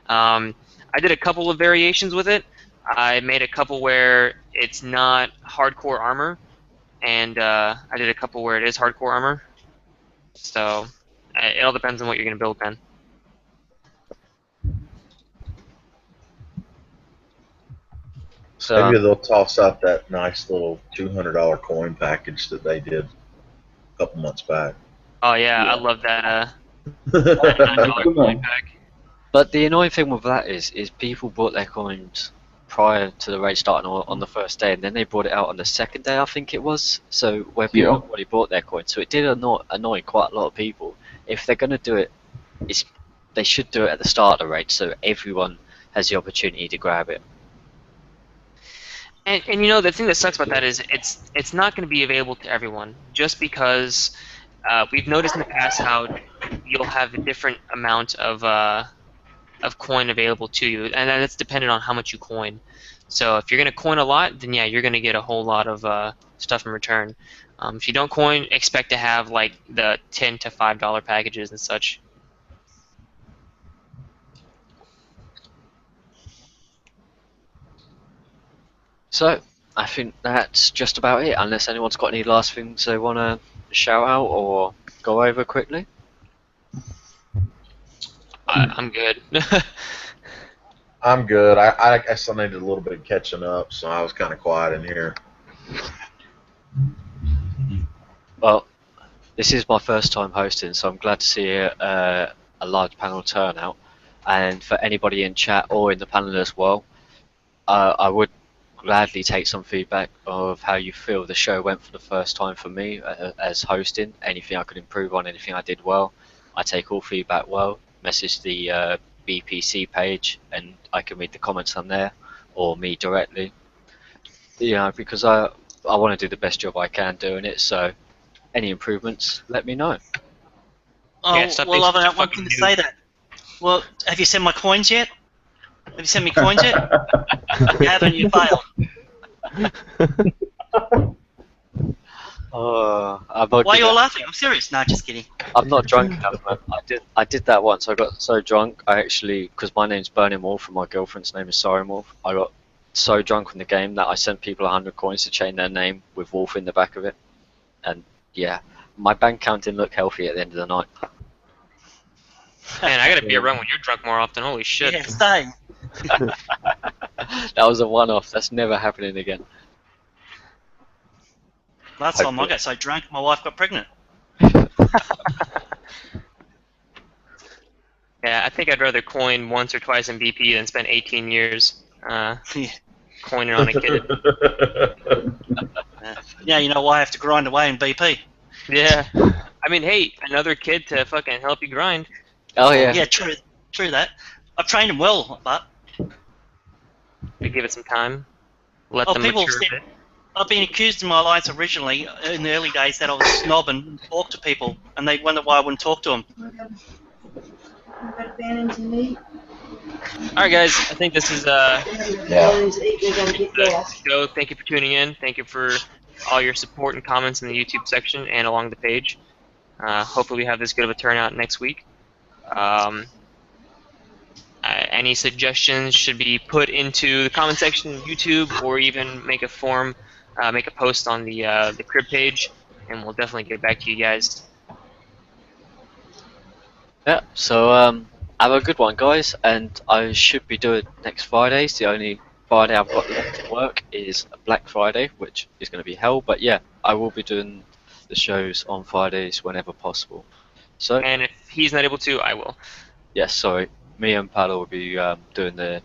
I did a couple of variations with it. I made a couple where it's not hardcore armor, and I did a couple where it is hardcore armor. So it all depends on what you're going to build, man. So Maybe they'll toss out that nice little $200 coin package that they did a couple months back. Oh yeah, Yeah. I love that Good $9 coin man. pack. But the annoying thing with that is people bought their coins prior to the raid starting on the first day, and then they brought it out on the second day, I think it was. So where people Yeah. have already bought their coins, so it did annoy quite a lot of people. If they're going to do it, they should do it at the start of the raid, so everyone has the opportunity to grab it. And you know, the thing that sucks about that is it's not going to be available to everyone, just because we've noticed in the past how you'll have a different amount of coin available to you, and that's dependent on how much you coin. So if you're going to coin a lot, then yeah, you're going to get a whole lot of stuff in return. If you don't coin, expect to have like the $10 to $5 packages and such. So I think that's just about it, unless anyone's got any last things they want to shout out or go over quickly. I'm good. I'm good. I guess I needed a little bit of catching up, so I was kind of quiet in here. Well, this is my first time hosting, so I'm glad to see a large panel turnout. And for anybody in chat or in the panel as well, I would gladly take some feedback of how you feel the show went for the first time for me as hosting. Anything I could improve on, anything I did well. I take all feedback well. Message the BPC page, and I can read the comments on there, or me directly. Yeah, because I want to do the best job I can doing it. So any improvements, let me know. Oh, Yeah, stop well, being I've such a got one fucking thing to noob. say that. Well, have you sent my coins yet? Have you sent me coins yet? You haven't, you failed. I'm Why not, are you all laughing? I'm serious. No, just kidding. I'm not drunk enough, man. I did that once. I got so drunk. I actually, because my name's Burning Wolf and my girlfriend's name is Siren Wolf. I got so drunk on the game that I sent people 100 coins to change their name with Wolf in the back of it. And yeah, my bank account didn't look healthy at the end of the night. Man, I gotta be around when you're drunk more often. Holy shit. Yeah, same. That was a one-off. That's never happening again. Last time I got so drunk, my wife got pregnant. Yeah, I think I'd rather coin once or twice in BP than spend 18 years coining on a kid. Yeah, you know why I have to grind away in BP. Yeah. I mean, hey, another kid to fucking help you grind. Oh yeah. Yeah, true that. I've trained them well, but We give it some time. Let oh, them people mature a said bit. I've been accused in my alliance originally in the early days that I was a snob and talk to people, and they wonder why I wouldn't talk to them. Alright guys, I think this is Yeah. the show. Thank you for tuning in. Thank you for all your support and comments in the YouTube section and along the page. Hopefully we have this good of a turnout next week. Any suggestions should be put into the comment section of YouTube, or even make a form, make a post on the crib page, and we'll definitely get back to you guys. Yeah. So have a good one, guys. And I should be doing next Fridays. The only Friday I've got left to work is Black Friday, which is going to be hell. But yeah, I will be doing the shows on Fridays whenever possible. So And if he's not able to, I will. yes, sorry. Me and Paddle will be doing the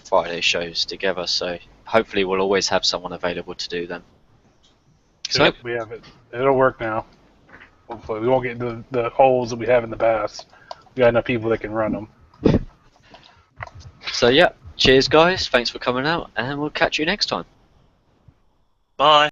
Friday shows together. So hopefully we'll always have someone available to do them. So Yep, we have it. It'll work now. Hopefully, we won't get into the holes that we have in the past. We got enough people that can run them. so yeah, cheers, guys. Thanks for coming out, and we'll catch you next time. Bye.